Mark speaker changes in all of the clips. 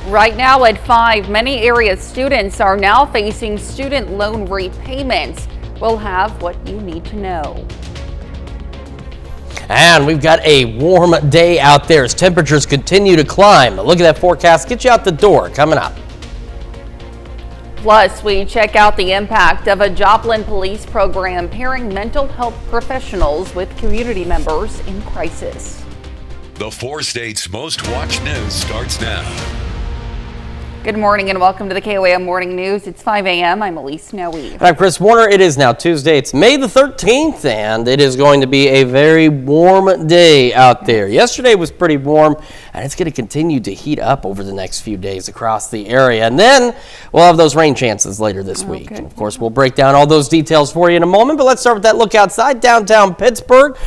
Speaker 1: Right now at 5, many area students are now facing student loan repayments. We'll have what you need to know.
Speaker 2: And we've got a warm day out there as temperatures continue to climb. Look at that forecast. Get you out the door coming up.
Speaker 1: Plus, we check out the impact of a Joplin police program pairing mental health professionals with community members in crisis.
Speaker 3: The 4 states' most watched news starts now.
Speaker 1: Good morning and welcome to the KOAM Morning News. It's 5 a.m. I'm Elise Noe.
Speaker 2: And I'm Chris Warner. It is now Tuesday. It's May the 13th, and it is going to be a very warm day out there. Yesterday was pretty warm, and it's going to continue to heat up over the next few days across the area. And then we'll have those rain chances later this week. And of course, we'll break down all those details for you in a moment. But let's start with that look outside downtown Pittsburgh.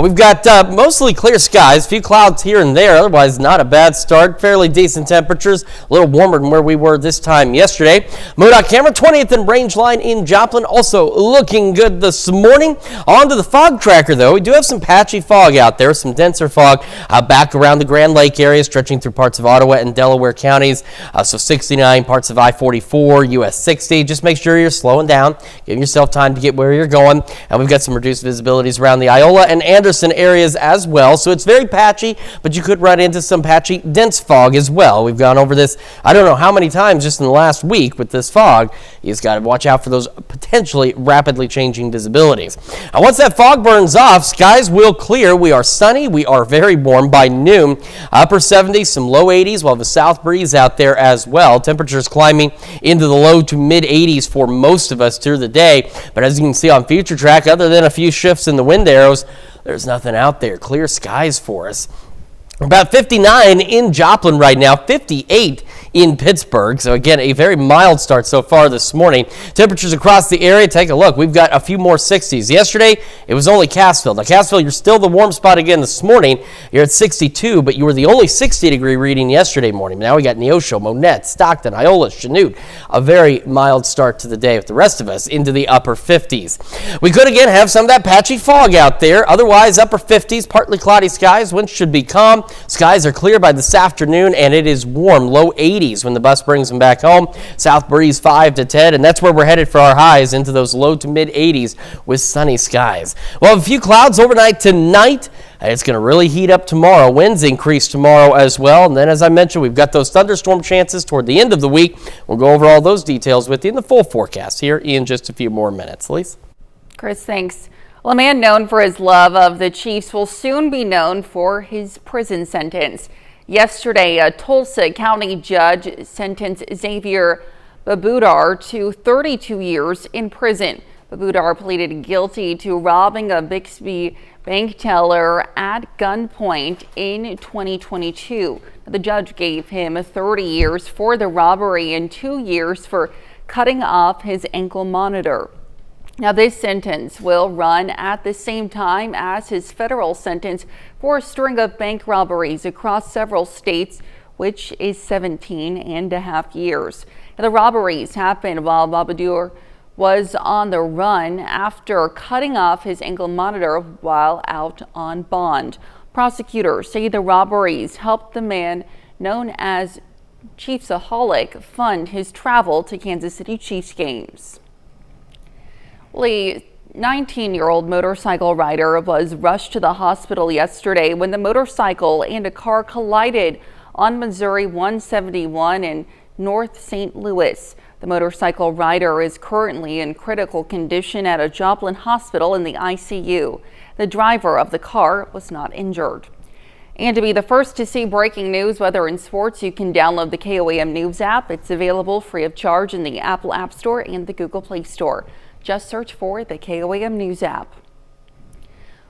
Speaker 2: We've got mostly clear skies, a few clouds here and there. Otherwise, not a bad start. Fairly decent temperatures, a little warmer than where we were this time yesterday. MoDOT camera 20th and range line in Joplin also looking good this morning. On to the fog tracker though. We do have some patchy fog out there, some denser fog back around the Grand Lake area, stretching through parts of Ottawa and Delaware counties. So 69, parts of I-44, US 60. Just make sure you're slowing down, giving yourself time to get where you're going. And we've got some reduced visibilities around the Iola and Anderson areas as well. So it's very patchy, but you could run into some patchy dense fog as well. We've gone over this, I don't know how many times just in the last week with this fog. You just got to watch out for those potentially rapidly changing visibilities. Now, once that fog burns off, skies will clear. We are sunny. We are very warm by noon. Upper 70s, some low 80s. We'll have a south breeze out there as well. Temperatures climbing into the low to mid 80s for most of us through the day. But as you can see on Future Track, other than a few shifts in the wind arrows, there's nothing out there. Clear skies for us. About 59 in Joplin right now, 58 in Pittsburgh. So again, a very mild start so far this morning. Temperatures across the area, take a look. We've got a few more 60s. Yesterday, it was only Cassville. Now, Cassville, you're still the warm spot again this morning. You're at 62, but you were the only 60-degree reading yesterday morning. Now we got Neosho, Monette, Stockton, Iola, Chanute. A very mild start to the day with the rest of us into the upper 50s. We could again have some of that patchy fog out there. Otherwise, upper 50s, partly cloudy skies. Winds should be calm. Skies are clear by this afternoon, and it is warm, low 80s when the bus brings them back home. South breeze 5 to 10, and that's where we're headed for our highs, into those low to mid 80s with sunny skies. We'll have a few clouds overnight tonight. It's going to really heat up tomorrow. Winds increase tomorrow as well. And then, as I mentioned, we've got those thunderstorm chances toward the end of the week. We'll go over all those details with you in the full forecast here in just a few more minutes. Lise?
Speaker 1: Chris, thanks. Well, a man known for his love of the Chiefs will soon be known for his prison sentence. Yesterday, a Tulsa County judge sentenced Xavier Babudar to 32 years in prison. Babudar pleaded guilty to robbing a Bixby bank teller at gunpoint in 2022. The judge gave him 30 years for the robbery and 2 years for cutting off his ankle monitor. Now, this sentence will run at the same time as his federal sentence for a string of bank robberies across several states, which is 17.5 years. Now, the robberies happened while Babadur was on the run after cutting off his ankle monitor while out on bond. Prosecutors say the robberies helped the man known as Chiefsaholic fund his travel to Kansas City Chiefs games. A 19-year-old motorcycle rider was rushed to the hospital yesterday when the motorcycle and a car collided on Missouri 171 in North St. Louis. The motorcycle rider is currently in critical condition at a Joplin hospital in the ICU. The driver of the car was not injured. And to be the first to see breaking news, weather, and sports, you can download the KOAM News app. It's available free of charge in the Apple App Store and the Google Play Store. Just search for the KOAM News app.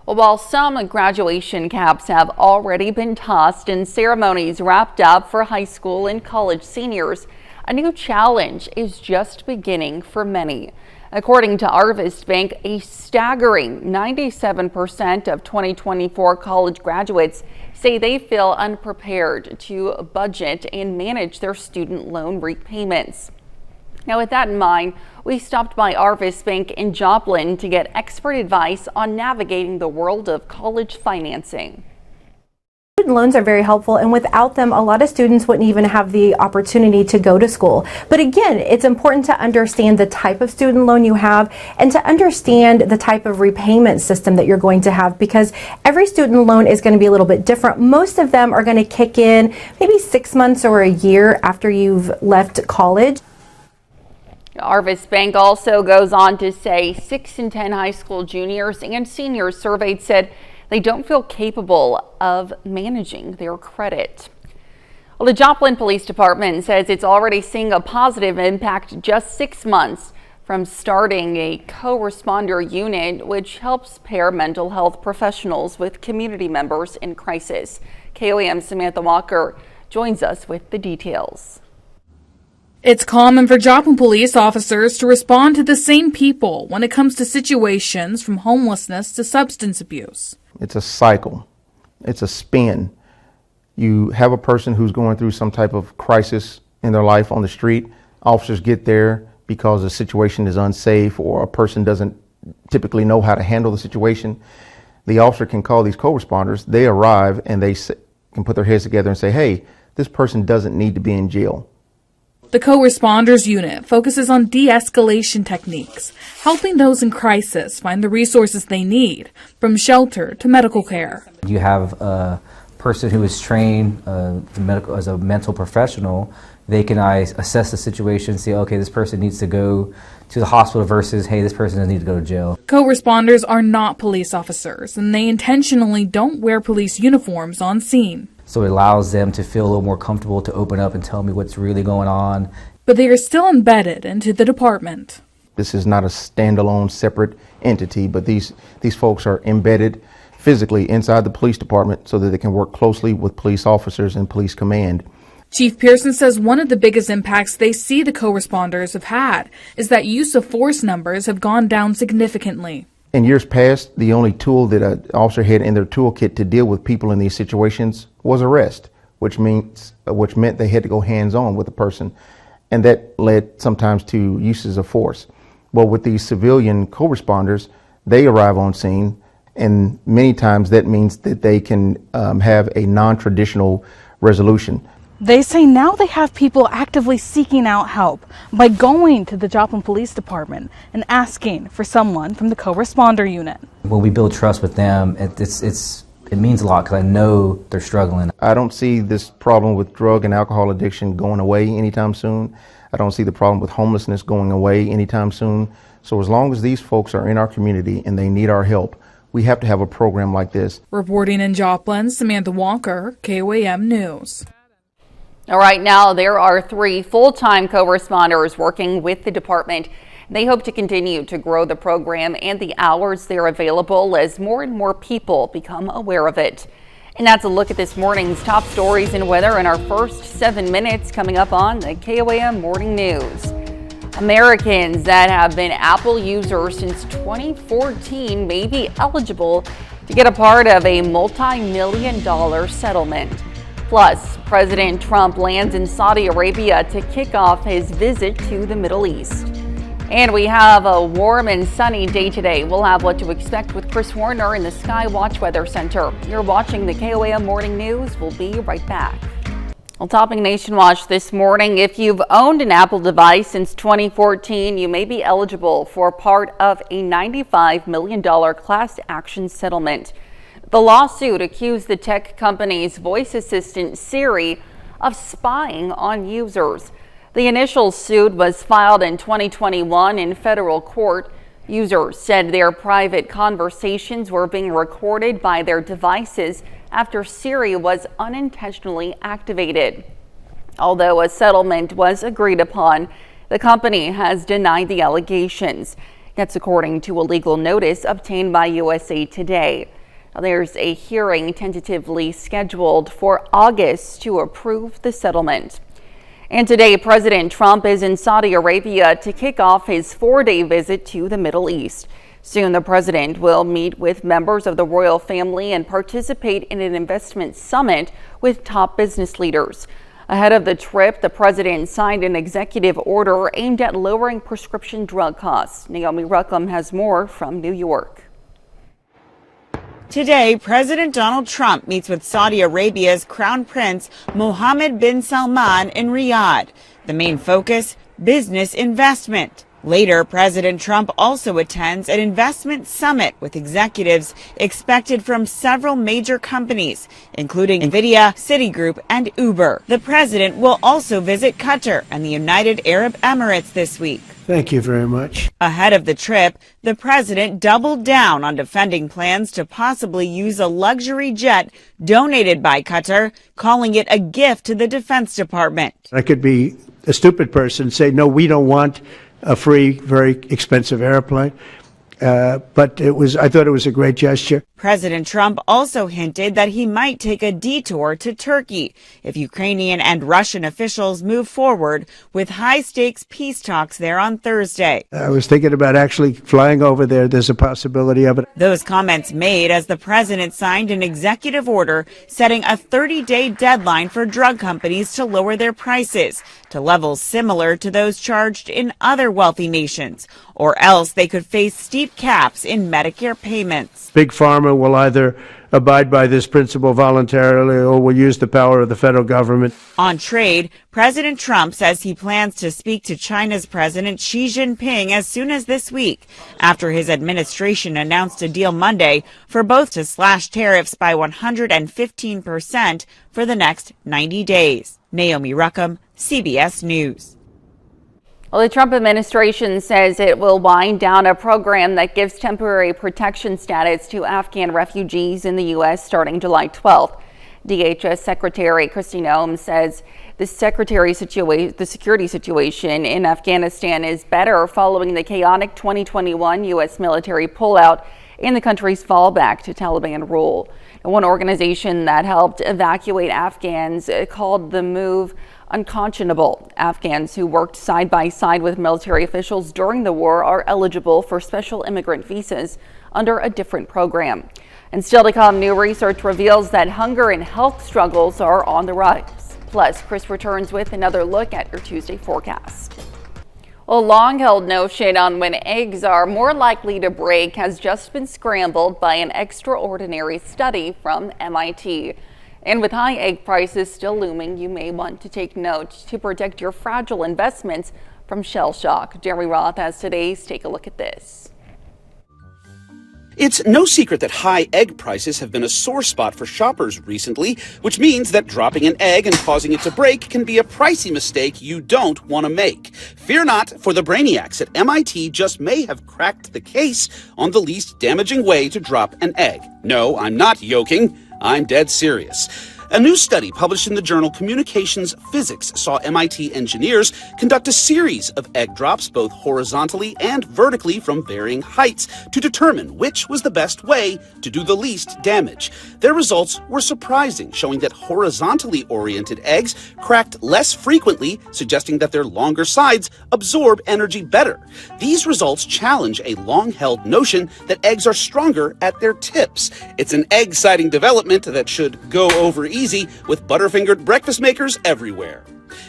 Speaker 1: Well, while some graduation caps have already been tossed and ceremonies wrapped up for high school and college seniors, a new challenge is just beginning for many. According to Arvest Bank, a staggering 97% of 2024 college graduates say they feel unprepared to budget and manage their student loan repayments. Now, with that in mind, we stopped by Arvest Bank in Joplin to get expert advice on navigating the world of college financing.
Speaker 4: student loans are very helpful, and without them, a lot of students wouldn't even have the opportunity to go to school. But again, it's important to understand the type of student loan you have and to understand the type of repayment system that you're going to have, because every student loan is going to be a little bit different. Most of them are going to kick in maybe 6 months or a year after you've left college.
Speaker 1: Arvis Bank also goes on to say 6 in 10 high school juniors and seniors surveyed said they don't feel capable of managing their credit. Well, the Joplin Police Department says it's already seeing a positive impact just 6 months from starting a co-responder unit, which helps pair mental health professionals with community members in crisis. KOAM Samantha Walker joins us with the details.
Speaker 5: It's common for Joplin police officers to respond to the same people when it comes to situations from homelessness to substance abuse.
Speaker 6: It's a cycle. It's a spin. You have a person who's going through some type of crisis in their life on the street. Officers get there because the situation is unsafe or a person doesn't typically know how to handle the situation. The officer can call these co-responders. They arrive and they can put their heads together and say, hey, this person doesn't need to be in jail.
Speaker 5: The co-responders unit focuses on de-escalation techniques, helping those in crisis find the resources they need, from shelter to medical care.
Speaker 7: You have a person who is trained as a mental professional. They can assess the situation, say, okay, this person needs to go to the hospital versus, hey, this person doesn't need to go to jail.
Speaker 5: Co-responders are not police officers, and they intentionally don't wear police uniforms on scene.
Speaker 7: So it allows them to feel a little more comfortable to open up and tell me what's really going on.
Speaker 5: But they are still embedded into the department.
Speaker 6: This is not a standalone, separate entity, but these folks are embedded physically inside the police department so that they can work closely with police officers and police command.
Speaker 5: Chief Pearson says one of the biggest impacts they see the co-responders have had is that use of force numbers have gone down significantly.
Speaker 6: In years past, the only tool that an officer had in their toolkit to deal with people in these situations was arrest, which meant they had to go hands-on with the person, and that led sometimes to uses of force. Well, with these civilian co-responders, they arrive on scene, and many times that means that they can have a non-traditional resolution.
Speaker 8: They say now they have people actively seeking out help by going to the Joplin Police Department and asking for someone from the co-responder unit.
Speaker 7: When we build trust with them, it means a lot because I know they're struggling.
Speaker 6: I don't see this problem with drug and alcohol addiction going away anytime soon. I don't see the problem with homelessness going away anytime soon. So as long as these folks are in our community and they need our help, we have to have a program like this.
Speaker 5: Reporting in Joplin, Samantha Walker, KOAM News.
Speaker 1: All right, now there are 3 full-time co-responders working with the department. They hope to continue to grow the program and the hours they're available as more and more people become aware of it. And that's a look at this morning's top stories and weather in our first 7 minutes coming up on the KOAM Morning News. Americans that have been Apple users since 2014 may be eligible to get a part of a multi-million-dollar settlement. Plus, President Trump lands in Saudi Arabia to kick off his visit to the Middle East. And we have a warm and sunny day today. We'll have what to expect with Chris Warner in the Sky Watch Weather Center. You're watching the KOAM Morning News. We'll be right back. Well, topping Nation Watch this morning, if you've owned an Apple device since 2014, you may be eligible for part of a $95 million class action settlement. The lawsuit accused the tech company's voice assistant Siri of spying on users. The initial suit was filed in 2021 in federal court. Users said their private conversations were being recorded by their devices after Siri was unintentionally activated. Although a settlement was agreed upon, the company has denied the allegations. That's according to a legal notice obtained by USA Today. There's a hearing tentatively scheduled for August to approve the settlement. And today, President Trump is in Saudi Arabia to kick off his 4-day visit to the Middle East. Soon, the president will meet with members of the royal family and participate in an investment summit with top business leaders. Ahead of the trip, the president signed an executive order aimed at lowering prescription drug costs. Naomi Ruckham has more from New York.
Speaker 9: Today, President Donald Trump meets with Saudi Arabia's Crown Prince Mohammed bin Salman in Riyadh. The main focus, business investment. Later, President Trump also attends an investment summit with executives expected from several major companies, including Nvidia, Citigroup, and Uber. The president will also visit Qatar and the United Arab Emirates this week.
Speaker 10: Thank you very much.
Speaker 9: Ahead of the trip, the president doubled down on defending plans to possibly use a luxury jet donated by Qatar, calling it a gift to the Defense Department.
Speaker 10: I could be a stupid person and say, no, we don't want a free, very expensive airplane. But I thought it was a great gesture.
Speaker 9: President Trump also hinted that he might take a detour to Turkey if Ukrainian and Russian officials move forward with high-stakes peace talks there on Thursday.
Speaker 10: I was thinking about actually flying over there. There's a possibility of it.
Speaker 9: Those comments made as the president signed an executive order setting a 30-day deadline for drug companies to lower their prices to levels similar to those charged in other wealthy nations, or else they could face steep caps in Medicare payments.
Speaker 10: Big Pharma will either abide by this principle voluntarily or will use the power of the federal government.
Speaker 9: On trade, President Trump says he plans to speak to China's President Xi Jinping as soon as this week, after his administration announced a deal Monday for both to slash tariffs by 115% for the next 90 days. Naomi Ruckham, CBS News.
Speaker 1: Well, the Trump administration says it will wind down a program that gives temporary protection status to Afghan refugees in the U.S. starting July 12th. DHS Secretary Kristi Noem says the security situation in Afghanistan is better following the chaotic 2021 U.S. military pullout and the country's fallback to Taliban rule. One organization that helped evacuate Afghans called the move unconscionable. Afghans who worked side by side with military officials during the war are eligible for special immigrant visas under a different program. And still to come, new research reveals that hunger and health struggles are on the rise. Plus, Chris returns with another look at your Tuesday forecast. A long-held notion on when eggs are more likely to break has just been scrambled by an extraordinary study from MIT. And with high egg prices still looming, you may want to take note to protect your fragile investments from shell shock. Jeremy Roth has today's Take a Look at This.
Speaker 11: It's no secret that high egg prices have been a sore spot for shoppers recently, which means that dropping an egg and causing it to break can be a pricey mistake you don't want to make. Fear not, for the brainiacs at MIT just may have cracked the case on the least damaging way to drop an egg. No, I'm not joking. I'm dead serious. A new study published in the journal Communications Physics saw MIT engineers conduct a series of egg drops both horizontally and vertically from varying heights to determine which was the best way to do the least damage. Their results were surprising, showing that horizontally oriented eggs cracked less frequently, suggesting that their longer sides absorb energy better. These results challenge a long-held notion that eggs are stronger at their tips. It's an egg-citing development that should go over easy with butterfingered breakfast makers everywhere.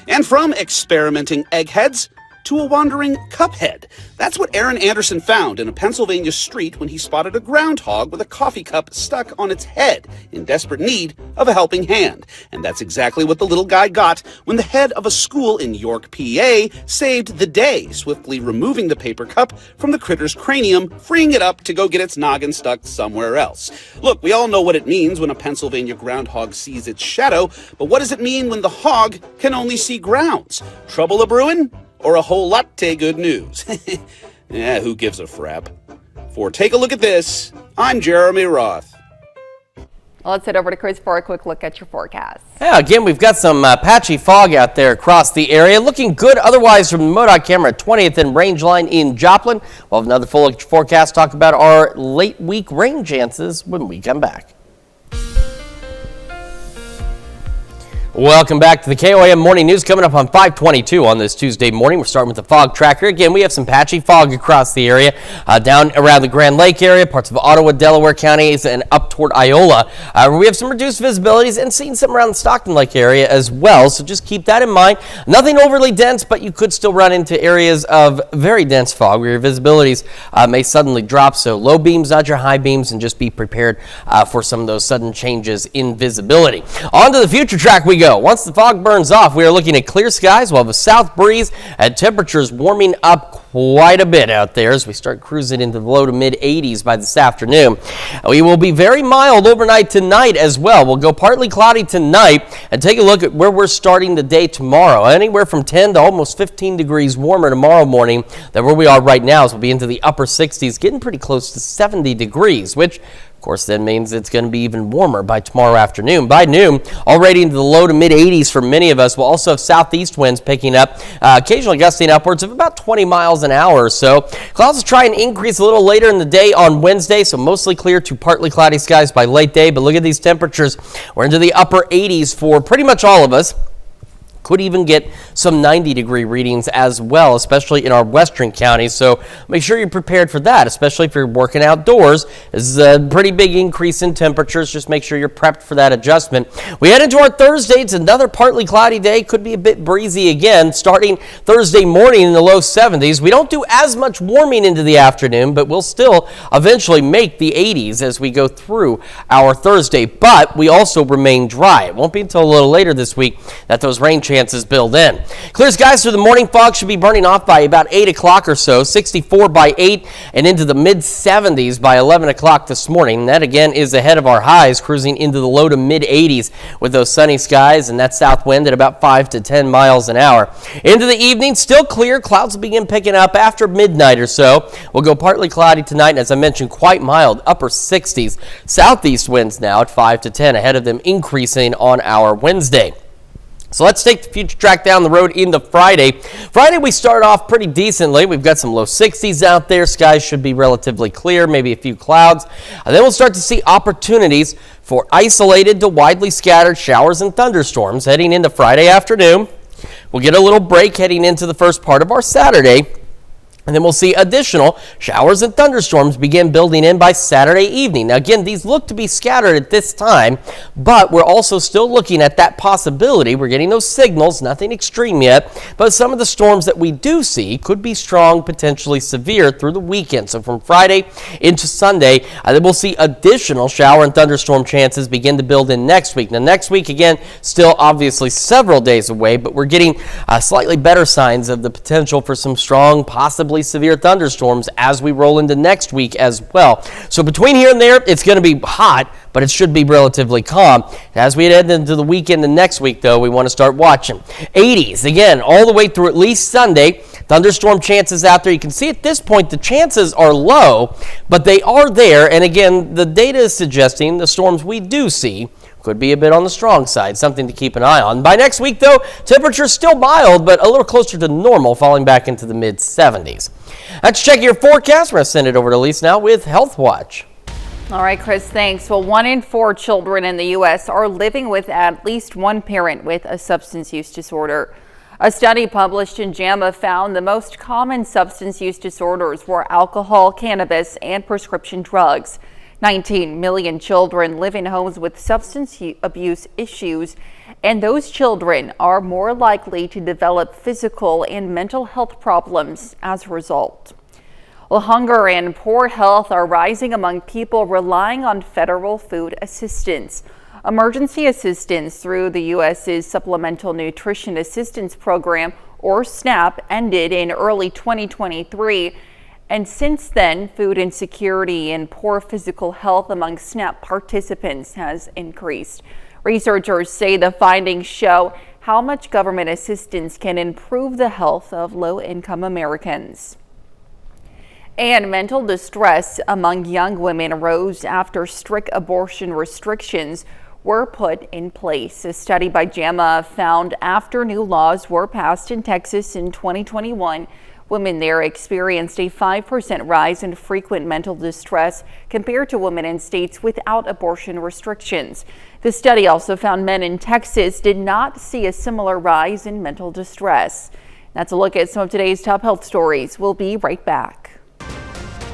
Speaker 11: And from experimenting eggheads to a wandering cuphead. That's what Aaron Anderson found in a Pennsylvania street when he spotted a groundhog with a coffee cup stuck on its head in desperate need of a helping hand. And that's exactly what the little guy got when the head of a school in York, PA saved the day, swiftly removing the paper cup from the critter's cranium, freeing it up to go get its noggin stuck somewhere else. Look, we all know what it means when a Pennsylvania groundhog sees its shadow, but what does it mean when the hog can only see grounds? Trouble a-brewin'? Or a whole latte good news? Yeah, who gives a frap? For Take a Look at This, I'm Jeremy Roth.
Speaker 1: Well, let's head over to Chris for a quick look at your forecast.
Speaker 2: Yeah, again, we've got some patchy fog out there across the area. Looking good otherwise from the MoDOT camera, 20th and Rangeline in Joplin. We'll have another full forecast, talk about our late week rain chances when we come back. Welcome back to the KOAM Morning News. Coming up on 522 on this Tuesday morning. We're starting with the fog tracker. Again, we have some patchy fog across the area, down around the Grand Lake area, parts of Ottawa, Delaware counties, and up toward Iola. We have some reduced visibilities and seeing some around the Stockton Lake area as well, so just keep that in mind. Nothing overly dense, but you could still run into areas of very dense fog where your visibilities may suddenly drop, so low beams, not your high beams, and just be prepared for some of those sudden changes in visibility. On to the future track we go. Once the fog burns off, we are looking at clear skies. We'll have a south breeze and temperatures warming up quite a bit out there as we start cruising into the low to mid 80s by this afternoon. We will be very mild overnight tonight as well. We'll go partly cloudy tonight and take a look at where we're starting the day tomorrow. Anywhere from 10 to almost 15 degrees warmer tomorrow morning than where we are right now, as we'll be into the upper 60s, getting pretty close to 70 degrees, which of course, that means it's going to be even warmer by tomorrow afternoon. By noon, already into the low to mid 80s for many of us. We'll also have southeast winds picking up, occasionally gusting upwards of about 20 miles an hour or so. Clouds will try and increase a little later in the day on Wednesday, so mostly clear to partly cloudy skies by late day. But look at these temperatures. We're into the upper 80s for pretty much all of us. Could even get some 90-degree readings as well, especially in our western counties. So make sure you're prepared for that, especially if you're working outdoors. This is a pretty big increase in temperatures. Just make sure you're prepped for that adjustment. We head into our Thursday. It's another partly cloudy day. Could be a bit breezy again, starting Thursday morning in the low 70s. We don't do as much warming into the afternoon, but we'll still eventually make the 80s as we go through our Thursday. But we also remain dry. It won't be until a little later this week that those rain chances build in. Clear skies through the morning. Fog should be burning off by about 8 o'clock or so. 64 by 8 and into the mid 70s by 11 o'clock this morning. That again is ahead of our highs, cruising into the low to mid 80s with those sunny skies and that south wind at about 5 to 10 miles an hour. Into the evening, still clear. Clouds will begin picking up after midnight or so. We'll go partly cloudy tonight, and as I mentioned, quite mild, upper 60s. Southeast winds now at 5 to 10, ahead of them increasing on our Wednesday. So let's take the future track down the road into Friday. Friday, we start off pretty decently. We've got some low 60s out there. Skies should be relatively clear, maybe a few clouds. And then we'll start to see opportunities for isolated to widely scattered showers and thunderstorms heading into Friday afternoon. We'll get a little break heading into the first part of our Saturday. And then we'll see additional showers and thunderstorms begin building in by Saturday evening. Now, again, these look to be scattered at this time, but we're also still looking at that possibility. We're getting those signals, nothing extreme yet, but some of the storms that we do see could be strong, potentially severe through the weekend. So from Friday into Sunday, then we'll see additional shower and thunderstorm chances begin to build in next week. Now, next week, again, still obviously several days away, but we're getting slightly better signs of the potential for some strong, possibly severe thunderstorms as we roll into next week as well. So between here and there, it's going to be hot, but it should be relatively calm. As we head into the weekend and next week, though, we want to start watching. 80s, again, all the way through at least Sunday. Thunderstorm chances out there. You can see at this point the chances are low, but they are there. And again, the data is suggesting the storms we do see could be a bit on the strong side, something to keep an eye on. By next week, though, temperatures still mild, but a little closer to normal, falling back into the mid-70s. Let's check your forecast. We're going to send it over to Elise now with Health Watch.
Speaker 1: All right, Chris, thanks. Well, 1 in 4 children in the U.S. are living with at least one parent with a substance use disorder. A study published in JAMA found the most common substance use disorders were alcohol, cannabis, and prescription drugs. 19 million children live in homes with substance abuse issues, and those children are more likely to develop physical and mental health problems as a result. Well, hunger and poor health are rising among people relying on federal food assistance. Emergency assistance through the U.S.'s Supplemental Nutrition Assistance Program, or SNAP, ended in early 2023. And since then, food insecurity and poor physical health among SNAP participants has increased. Researchers say the findings show how much government assistance can improve the health of low-income Americans. And mental distress among young women rose after strict abortion restrictions were put in place. A study by JAMA found after new laws were passed in Texas in 2021, Women there experienced a 5% rise in frequent mental distress compared to women in states without abortion restrictions. The study also found men in Texas did not see a similar rise in mental distress. That's a look at some of today's top health stories. We'll be right back.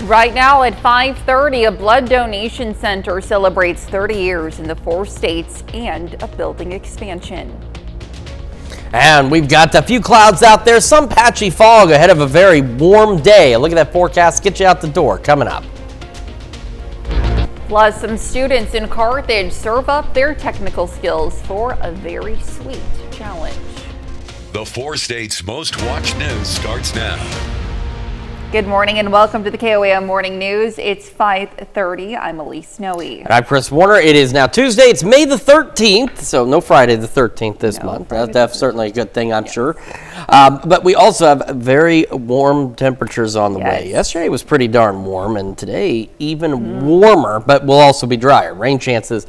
Speaker 1: Right now at 5:30, a blood donation center celebrates 30 years in the 4 states and a building expansion.
Speaker 2: And we've got a few clouds out there, some patchy fog ahead of a very warm day. Look at that forecast, get you out the door coming up.
Speaker 1: Plus, some students in Carthage serve up their technical skills for a very sweet challenge.
Speaker 3: The 4 states' most watched news starts now.
Speaker 1: Good morning and welcome to the KOAM Morning News. It's 5:30. I'm Elise Snowy.
Speaker 2: And I'm Chris Warner. It is now Tuesday. It's May the 13th, so no Friday the 13th this month. That's certainly a good thing, I'm sure. But we also have very warm temperatures on the way. Yesterday was pretty darn warm, and today even warmer, but will also be drier. Rain chances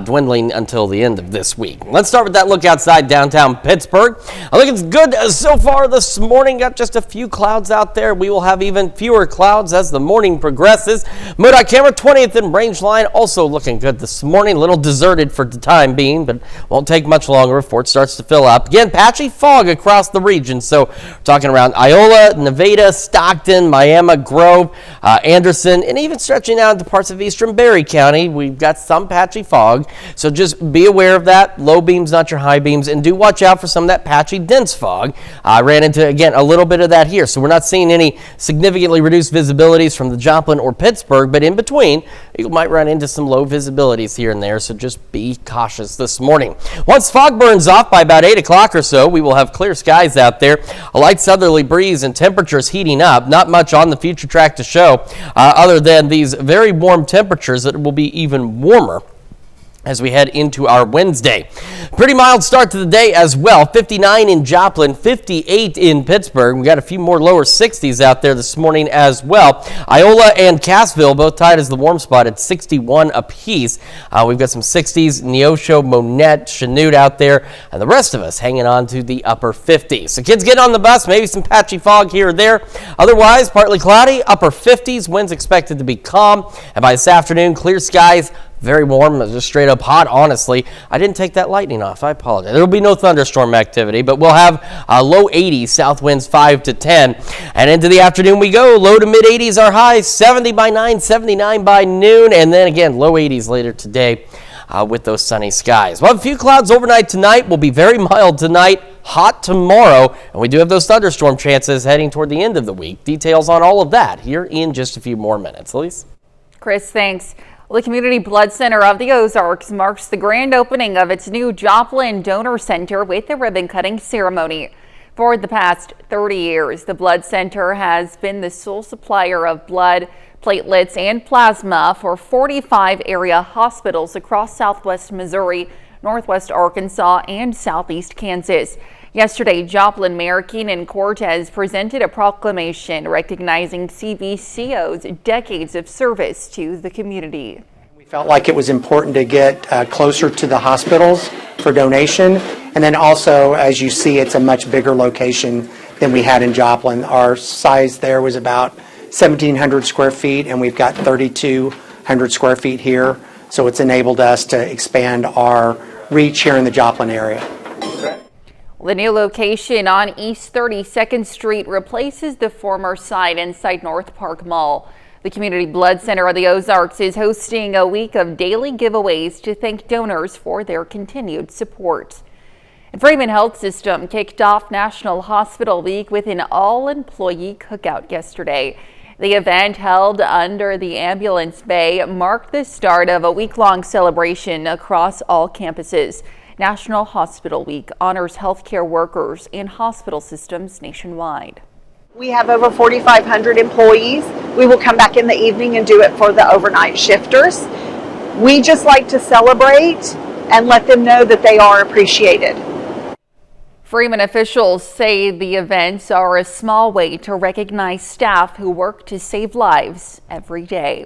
Speaker 2: dwindling until the end of this week. Let's start with that look outside downtown Pittsburgh. I think it's good so far this morning. Got just a few clouds out there. We will have even fewer clouds as the morning progresses. MoDOT camera 20th and range line also looking good this morning. A little deserted for the time being, but won't take much longer before it starts to fill up. Again, patchy fog across the region. So we're talking around Iola, Nevada, Stockton, Miami, Grove, Anderson, and even stretching out into parts of eastern Berry County. We've got some patchy fog. So just be aware of that. Low beams, not your high beams, and do watch out for some of that patchy dense fog. I ran into, again, a little bit of that here. So we're not seeing any significantly reduced visibilities from the Joplin or Pittsburgh, but in between, you might run into some low visibilities here and there, so just be cautious this morning. Once fog burns off by about 8 o'clock or so, we will have clear skies out there, a light southerly breeze, and temperatures heating up. Not much on the future track to show, other than these very warm temperatures that will be even warmer as we head into our Wednesday. Pretty mild start to the day as well. 59 in Joplin, 58 in Pittsburgh. We got a few more lower 60s out there this morning as well. Iola and Cassville both tied as the warm spot at 61 apiece. We've got some 60s, Neosho, Monette, Chanute out there, and the rest of us hanging on to the upper 50s. So kids get on the bus, maybe some patchy fog here or there. Otherwise, partly cloudy, upper 50s, winds expected to be calm, and by this afternoon, clear skies. Very warm, just straight up hot, honestly. I didn't take that lightning off. I apologize. There will be no thunderstorm activity, but we'll have low 80s, south winds 5 to 10. And into the afternoon we go. Low to mid 80s are high, 70 by 9, 79 by noon, and then again, low 80s later today with those sunny skies. We'll have a few clouds overnight tonight. Will be very mild tonight, hot tomorrow, and we do have those thunderstorm chances heading toward the end of the week. Details on all of that here in just a few more minutes. Elise?
Speaker 1: Chris, thanks. The Community Blood Center of the Ozarks marks the grand opening of its new Joplin Donor Center with a ribbon-cutting ceremony. For the past 30 years, the Blood Center has been the sole supplier of blood, platelets, and plasma for 45 area hospitals across southwest Missouri, northwest Arkansas, and southeast Kansas. Yesterday, Joplin Mayor Keenan Cortez presented a proclamation recognizing CBCO's decades of service to the community.
Speaker 12: We felt like it was important to get closer to the hospitals for donation. And then also, as you see, it's a much bigger location than we had in Joplin. Our size there was about 1,700 square feet, and we've got 3,200 square feet here. So it's enabled us to expand our reach here in the Joplin area.
Speaker 1: The new location on East 32nd Street replaces the former site inside North Park Mall. The Community Blood Center of the Ozarks is hosting a week of daily giveaways to thank donors for their continued support. And Freeman Health System kicked off National Hospital Week with an all-employee cookout yesterday. The event, held under the ambulance bay, marked the start of a week-long celebration across all campuses. National Hospital Week honors healthcare workers and hospital systems nationwide.
Speaker 13: We have over 4,500 employees. We will come back in the evening and do it for the overnight shifters. We just like to celebrate and let them know that they are appreciated.
Speaker 1: Freeman officials say the events are a small way to recognize staff who work to save lives every day.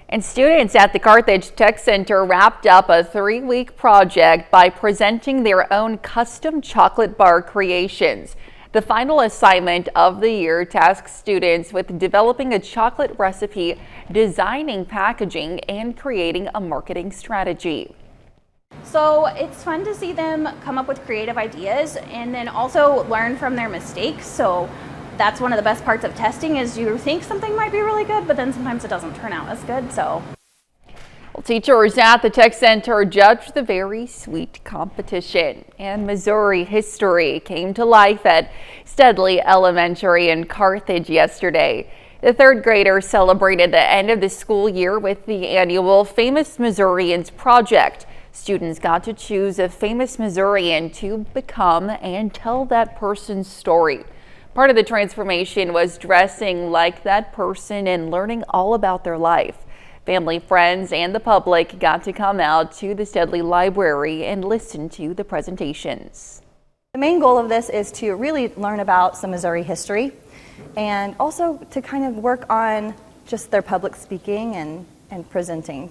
Speaker 1: And students at the Carthage Tech Center wrapped up a 3-week project by presenting their own custom chocolate bar creations. The final assignment of the year tasks students with developing a chocolate recipe, designing packaging, and creating a marketing strategy.
Speaker 14: So it's fun to see them come up with creative ideas and then also learn from their mistakes. So that's one of the best parts of testing is you think something might be really good, but then sometimes it doesn't turn out as good. So
Speaker 1: well, teachers at the Tech Center judged the very sweet competition, and Missouri history came to life at Steadley Elementary in Carthage yesterday. The third graders celebrated the end of the school year with the annual Famous Missourians project. Students got to choose a famous Missourian to become and tell that person's story. Part of the transformation was dressing like that person and learning all about their life. Family, friends, and the public got to come out to the Steadley Library and listen to the presentations.
Speaker 15: The main goal of this is to really learn about some Missouri history and also to kind of work on just their public speaking and presenting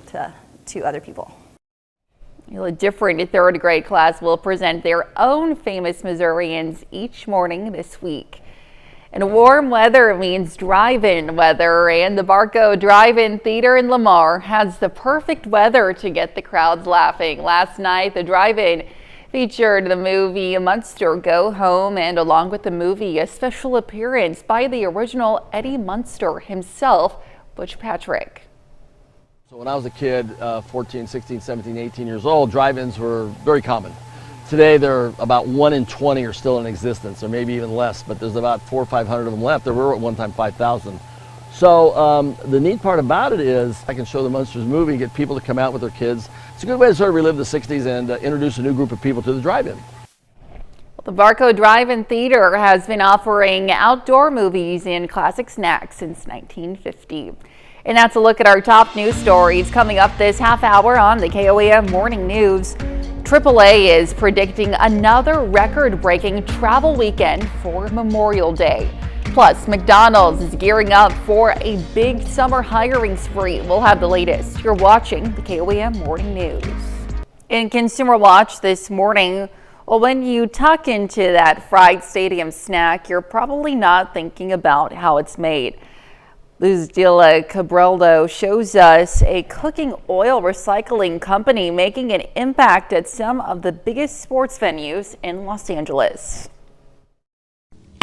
Speaker 15: to other people.
Speaker 1: A different third grade class will present their own famous Missourians each morning this week. And warm weather means drive-in weather, and the Barco Drive-In Theater in Lamar has the perfect weather to get the crowds laughing. Last night, the drive-in featured the movie Munster Go Home, and along with the movie, a special appearance by the original Eddie Munster himself, Butch Patrick.
Speaker 16: So when I was a kid, 14, 16, 17, 18 years old, drive-ins were very common. Today, they're about 1 in 20 are still in existence, or maybe even less, but there's about 400 or 500 of them left. There were at one time 5,000. So the neat part about it is I can show the Munsters movie, get people to come out with their kids. It's a good way to sort of relive the 60s and introduce a new group of people to the drive-in.
Speaker 1: The Barco Drive-In Theater has been offering outdoor movies and classic snacks since 1950. And that's a look at our top news stories coming up this half hour on the KOAM Morning News. AAA is predicting another record-breaking travel weekend for Memorial Day. Plus, McDonald's is gearing up for a big summer hiring spree. We'll have the latest. You're watching the KOAM Morning News. In Consumer Watch this morning, well, when you tuck into that fried stadium snack, you're probably not thinking about how it's made. Luz de la Cabraldo shows us a cooking oil recycling company making an impact at some of the biggest sports venues in Los Angeles.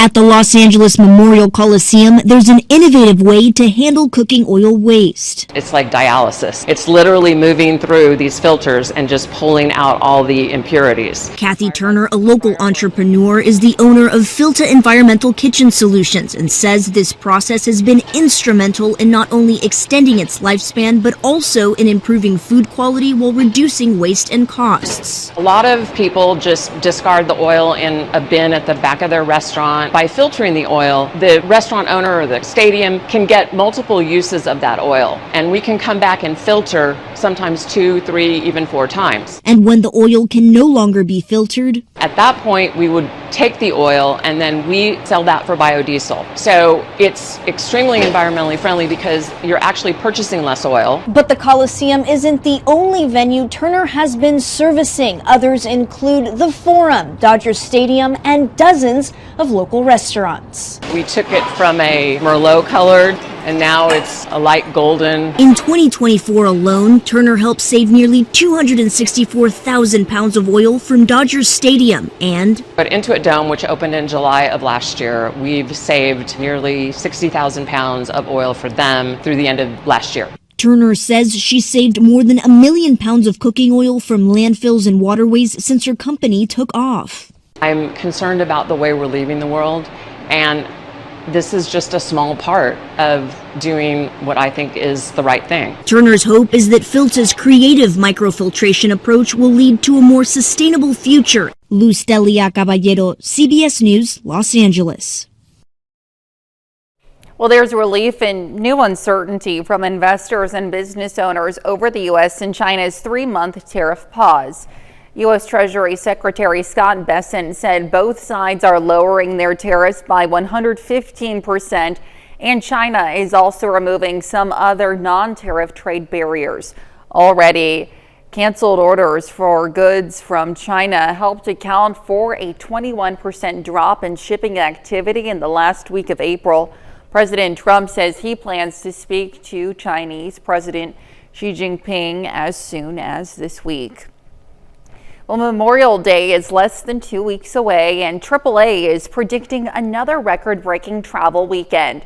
Speaker 17: At the Los Angeles Memorial Coliseum, there's an innovative way to handle cooking oil waste.
Speaker 18: It's like dialysis. It's literally moving through these filters and just pulling out all the impurities.
Speaker 17: Kathy Turner, a local entrepreneur, is the owner of Filta Environmental Kitchen Solutions and says this process has been instrumental in not only extending its lifespan, but also in improving food quality while reducing waste and costs.
Speaker 18: A lot of people just discard the oil in a bin at the back of their restaurant. By filtering the oil, the restaurant owner or the stadium can get multiple uses of that oil, and we can come back and filter sometimes 2, 3, even 4 times.
Speaker 17: And when the oil can no longer be filtered,
Speaker 18: at that point we would take the oil and then we sell that for biodiesel. So it's extremely environmentally friendly because you're actually purchasing less oil.
Speaker 17: But the Coliseum isn't the only venue Turner has been servicing. Others include the Forum, Dodger Stadium, and dozens of local restaurants.
Speaker 18: We took it from a Merlot colored and now it's a light golden.
Speaker 17: In 2024 alone, Turner helped save nearly 264,000 pounds of oil from Dodger Stadium and
Speaker 18: at Intuit Dome, which opened in July of last year, we've saved nearly 60,000 pounds of oil for them through the end of last year.
Speaker 17: Turner says she saved more than 1 million pounds of cooking oil from landfills and waterways since her company took off.
Speaker 18: I'm concerned about the way we're leaving the world, and this is just a small part of doing what I think is the right thing.
Speaker 17: Turner's hope is that Filta's creative microfiltration approach will lead to a more sustainable future. Luz de la Caballero, CBS News, Los Angeles.
Speaker 1: Well, there's relief and new uncertainty from investors and business owners over the U.S. and China's 3-month tariff pause. U.S. Treasury Secretary Scott Bessent said both sides are lowering their tariffs by 115%, and China is also removing some other non-tariff trade barriers. Already, Canceled orders for goods from China helped account for a 21% drop in shipping activity in the last week of April. President Trump says he plans to speak to Chinese President Xi Jinping as soon as this week. Well, Memorial Day is less than 2 weeks away, and AAA is predicting another record-breaking travel weekend.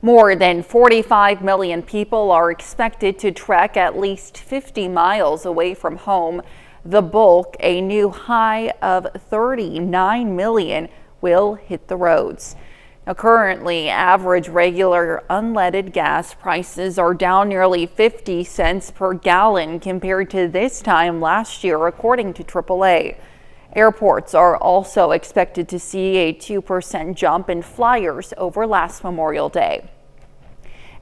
Speaker 1: More than 45 million people are expected to trek at least 50 miles away from home. The bulk, a new high of 39 million, will hit the roads. Now, currently, average regular unleaded gas prices are down nearly 50 cents per gallon compared to this time last year, according to AAA. Airports are also expected to see a 2% jump in flyers over last Memorial Day.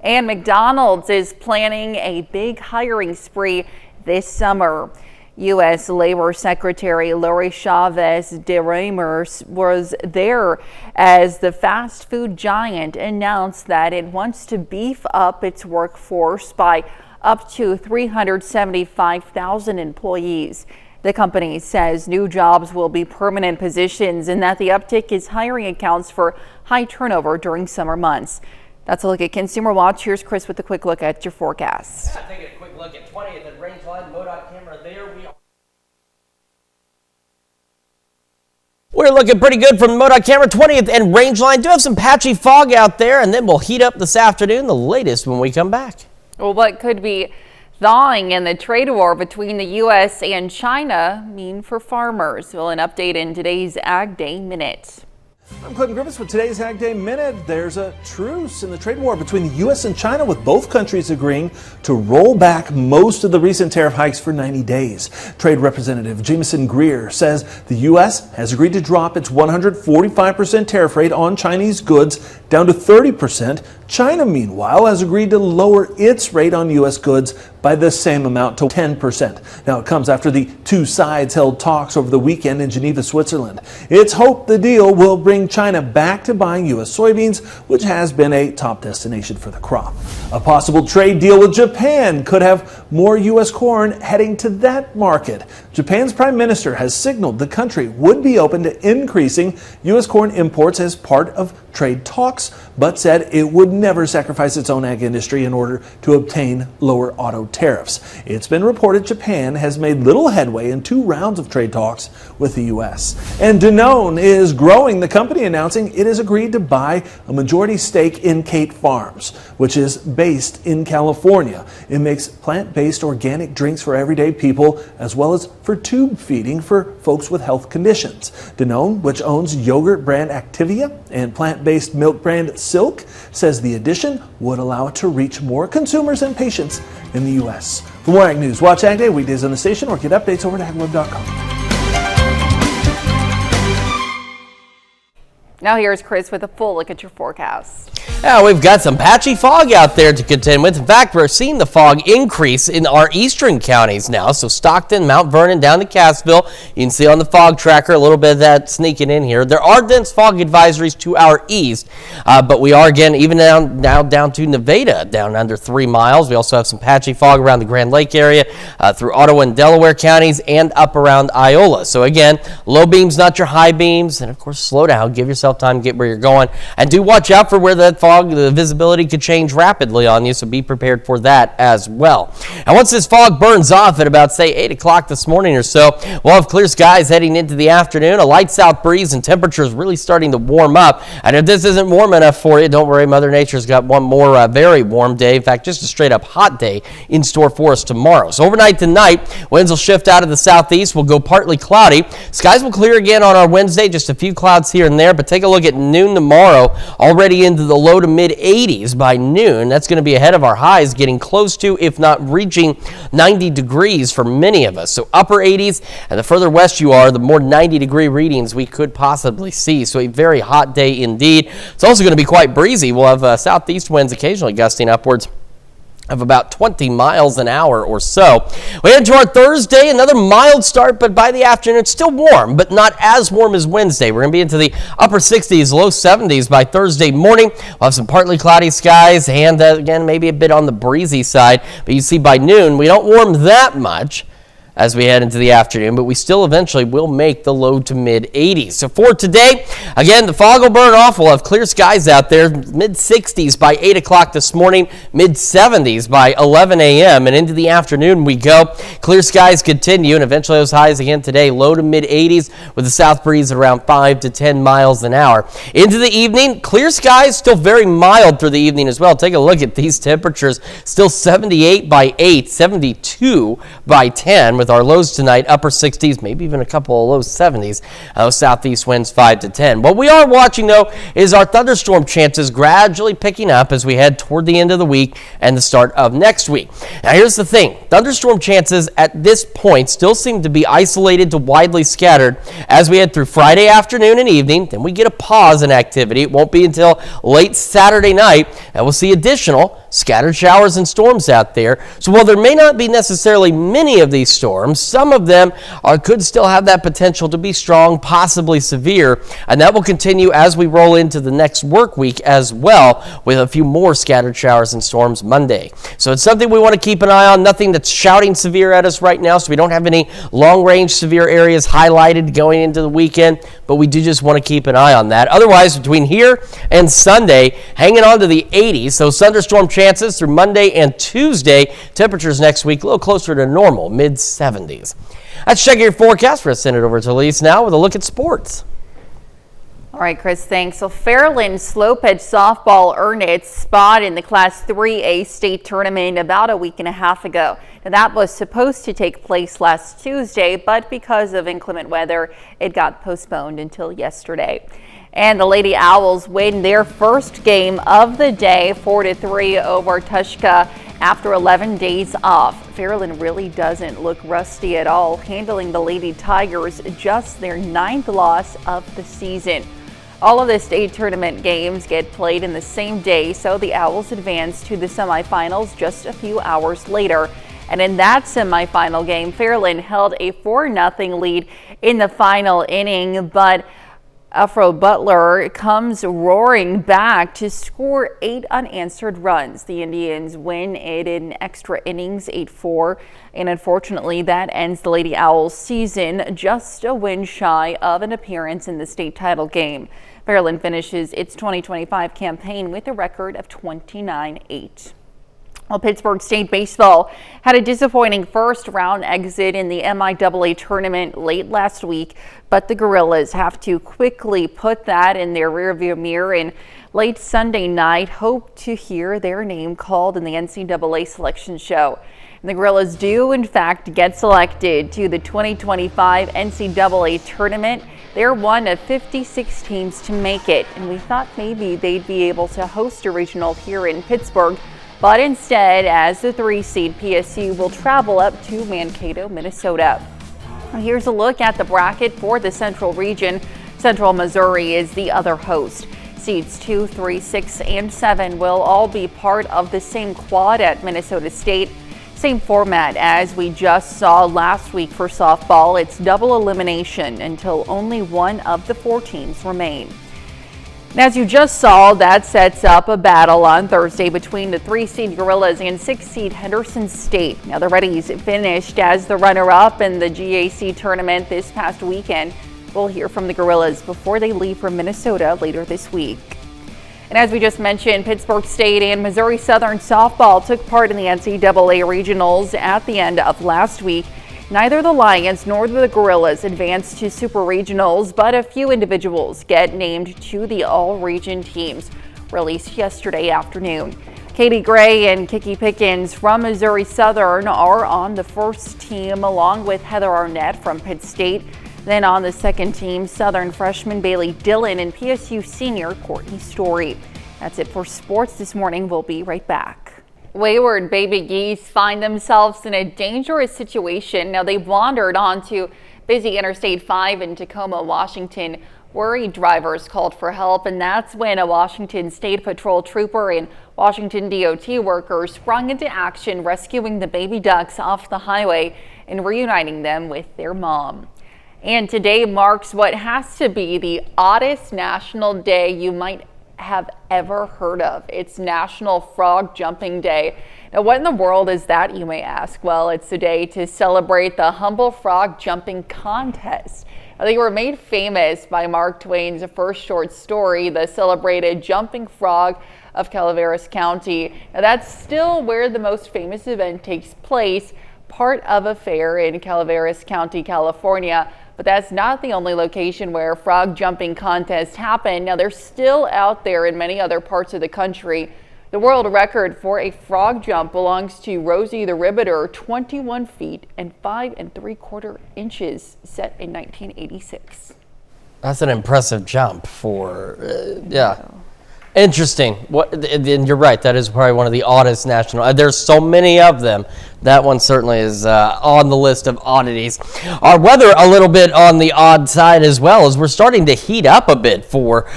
Speaker 1: And McDonald's is planning a big hiring spree this summer. U.S. Labor Secretary Lori Chavez de Reimers was there as the fast food giant announced that it wants to beef up its workforce by up to 375,000 employees. The company says new jobs will be permanent positions and that the uptick is hiring accounts for high turnover during summer months. That's a look at Consumer Watch. Here's Chris with a quick look at your forecast.
Speaker 2: Taking a quick look at 20th and Rangeline MoDOT camera there. We're looking pretty good from MoDOT camera. 20th and Rangeline. Do have some patchy fog out there, and then we'll heat up this afternoon. The latest when we come back.
Speaker 1: Well, what could be thawing in the trade war between the U.S. and China mean for farmers? Well, an update in today's Ag Day Minute.
Speaker 19: I'm Clinton Griffiths with today's Ag Day Minute. There's a truce in the trade war between the U.S. and China, with both countries agreeing to roll back most of the recent tariff hikes for 90 days. Trade Representative Jameson Greer says the U.S. has agreed to drop its 145% tariff rate on Chinese goods down to 30%. China, meanwhile, has agreed to lower its rate on U.S. goods by the same amount to 10%. Now, it comes after the two sides held talks over the weekend in Geneva, Switzerland. It's hoped the deal will bring China back to buying U.S. soybeans, which has been a top destination for the crop. A possible trade deal with Japan could have more U.S. corn heading to that market. Japan's prime minister has signaled the country would be open to increasing U.S. corn imports as part of trade talks, but said it would never sacrifice its own ag industry in order to obtain lower auto tariffs. It's been reported Japan has made little headway in 2 rounds of trade talks with the U.S. And Danone is growing, the company announcing it has agreed to buy a majority stake in Kate Farms, which is based in California. It makes plant-based organic drinks for everyday people, as well as for tube feeding for folks with health conditions. Danone, which owns yogurt brand Activia and plant-based milk brand Silk, says the addition would allow it to reach more consumers and patients in the U.S. For more Ag News, watch Ag Day weekdays on the station or get updates over at agweb.com.
Speaker 1: Now here's Chris with a full look at your forecast.
Speaker 2: Now we've got some patchy fog out there to contend with. In fact, we're seeing the fog increase in our eastern counties now. So Stockton, Mount Vernon, down to Cassville. You can see on the fog tracker a little bit of that sneaking in here. There are dense fog advisories to our east, but we are again even down to Nevada, down under 3 miles. We also have some patchy fog around the Grand Lake area, through Ottawa and Delaware counties, and up around Iola. So again, low beams, not your high beams, and of course slow down. Give yourself time to get where you're going, and do watch out for where that fog, the visibility could change rapidly on you, so be prepared for that as well. And once this fog burns off at about, say, 8 o'clock this morning or so, we'll have clear skies heading into the afternoon, a light south breeze, and temperatures really starting to warm up. And if this isn't warm enough for you, don't worry, Mother Nature's got one more very warm day. In fact, just a straight up hot day in store for us tomorrow. So overnight tonight, winds will shift out of the southeast. We'll go partly cloudy. Skies will clear again on our Wednesday, just a few clouds here and there, but take a look at noon tomorrow, already into the low to mid 80s by noon. That's going to be ahead of our highs, getting close to, if not reaching, 90 degrees for many of us. So upper 80s, and the further west you are, the more 90-degree readings we could possibly see. So a very hot day indeed. It's also going to be quite breezy. We'll have southeast winds occasionally gusting upwards of about 20 miles an hour or so. We head to our Thursday, another mild start, but by the afternoon it's still warm, but not as warm as Wednesday. We're going to be into the upper 60s, low 70s by Thursday morning. We'll have some partly cloudy skies and again, maybe a bit on the breezy side, but you see by noon we don't warm that much. as we head into the afternoon, but we still eventually will make the low to mid 80s. So for today, again, the fog will burn off. We'll have clear skies out there, mid 60s by 8 o'clock this morning, mid 70s by 11 a.m. And into the afternoon we go. Clear skies continue, and eventually those highs again today, low to mid 80s with a south breeze at around 5 to 10 miles an hour. Into the evening, clear skies, still very mild through the evening as well. Take a look at these temperatures, still 78 by 8, 72 by 10, with our lows tonight, upper 60s, maybe even a couple of low 70s. Southeast winds 5 to 10. What we are watching, though, is our thunderstorm chances gradually picking up as we head toward the end of the week and the start of next week. Now, here's the thing. Thunderstorm chances at this point still seem to be isolated to widely scattered as we head through Friday afternoon and evening. Then we get a pause in activity. It won't be until late Saturday night that we'll see additional scattered showers and storms out there. So while there may not be necessarily many of these storms, some of them could still have that potential to be strong, possibly severe, and that will continue as we roll into the next work week as well, with a few more scattered showers and storms Monday. So it's something we want to keep an eye on. Nothing that's shouting severe at us right now, so we don't have any long-range severe areas highlighted going into the weekend, but we do just want to keep an eye on that. Otherwise, between here and Sunday, hanging on to the 80s, so thunderstorm chances through Monday and Tuesday. Temperatures next week a little closer to normal, mid 70s. Let's check your forecast. We'll send it over to Elise now with a look at sports.
Speaker 1: All right, Chris, thanks. So Fairland Slow Pitch Softball earned its spot in the Class 3A state tournament about a week and a half ago. Now, that was supposed to take place last Tuesday, but because of inclement weather, it got postponed until yesterday. And the Lady Owls win their first game of the day, 4-3 over Tushka after 11 days off. Fairland really doesn't look rusty at all, handling the Lady Tigers just their 9th loss of the season. All of the state tournament games get played in the same day, so the Owls advance to the semifinals just a few hours later. And in that semifinal game, Fairland held a 4-0 lead in the final inning, but Afro Butler comes roaring back to score 8 unanswered runs. The Indians win it in extra innings, 8-4, and unfortunately that ends the Lady Owls season just a win shy of an appearance in the state title game. Fairland finishes its 2025 campaign with a record of 29-8. Well, Pittsburgh State Baseball had a disappointing first-round exit in the MIAA tournament late last week, but the Gorillas have to quickly put that in their rearview mirror and late Sunday night hope to hear their name called in the NCAA selection show. And the Gorillas do, in fact, get selected to the 2025 NCAA tournament. They're one of 56 teams to make it, and we thought maybe they'd be able to host a regional here in Pittsburgh. But instead, as the 3-seed, PSU will travel up to Mankato, Minnesota. Here's a look at the bracket for the Central region. Central Missouri is the other host. Seeds 2, 3, 6, and 7 will all be part of the same quad at Minnesota State. Same format as we just saw last week for softball. It's double elimination until only one of the 4 teams remain. And as you just saw, that sets up a battle on Thursday between the 3-seed Gorillas and 6-seed Henderson State. Now, the Reddies finished as the runner-up in the GAC tournament this past weekend. We'll hear from the Gorillas before they leave for Minnesota later this week. And as we just mentioned, Pittsburgh State and Missouri Southern softball took part in the NCAA regionals at the end of last week. Neither the Lions nor the Gorillas advanced to super regionals, but a few individuals get named to the all-region teams released yesterday afternoon. Katie Gray and Kiki Pickens from Missouri Southern are on the first team, along with Heather Arnett from Pitt State. Then on the second team, Southern freshman Bailey Dillon and PSU senior Courtney Story. That's it for sports this morning. We'll be right back. Wayward baby geese find themselves in a dangerous situation. Now, they wandered onto busy Interstate 5 in Tacoma, Washington. Worried drivers called for help, and that's when a Washington State Patrol trooper and Washington DOT workers sprung into action, rescuing the baby ducks off the highway and reuniting them with their mom. And today marks what has to be the oddest national day you might have ever heard of. It's National Frog Jumping Day. Now, what in the world is that, you may ask? Well, it's a day to celebrate the Humble Frog Jumping Contest. Now, they were made famous by Mark Twain's first short story, The Celebrated Jumping Frog of Calaveras County. Now, that's still where the most famous event takes place, part of a fair in Calaveras County, California. But that's not the only location where frog jumping contests happen. Now, they're still out there in many other parts of the country. The world record for a frog jump belongs to Rosie the Ribbitor, 21 feet and 5 3/4 inches, set in 1986.
Speaker 2: That's an impressive jump for, yeah. Interesting. And you're right. That is probably one of the oddest national. There's so many of them. That one certainly is on the list of oddities. Our weather a little bit on the odd side as well, as we're starting to heat up a bit for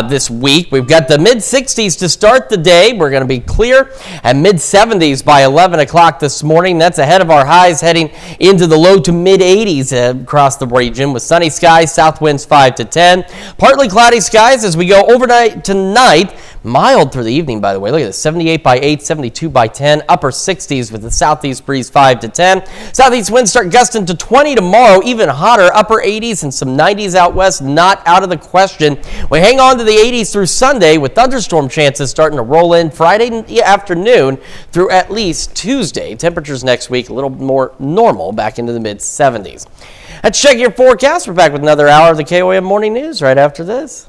Speaker 2: this week. We've got the mid-60s to start the day. We're going to be clear, and mid-70s by 11 o'clock this morning. That's ahead of our highs heading into the low to mid-80s across the region, with sunny skies, south winds 5 to 10. Partly cloudy skies as we go overnight tonight. Mild through the evening, by the way. Look at this, 78 by 8, 72 by 10, upper 60s with the southeast breeze 5 to 10. Southeast winds start gusting to 20 tomorrow, even hotter, upper 80s and some 90s out west, not out of the question. We hang on to the 80s through Sunday, with thunderstorm chances starting to roll in Friday afternoon through at least Tuesday. Temperatures next week a little more normal, back into the mid-70s. Let's check your forecast. We're back with another hour of the KOM Morning News right after this.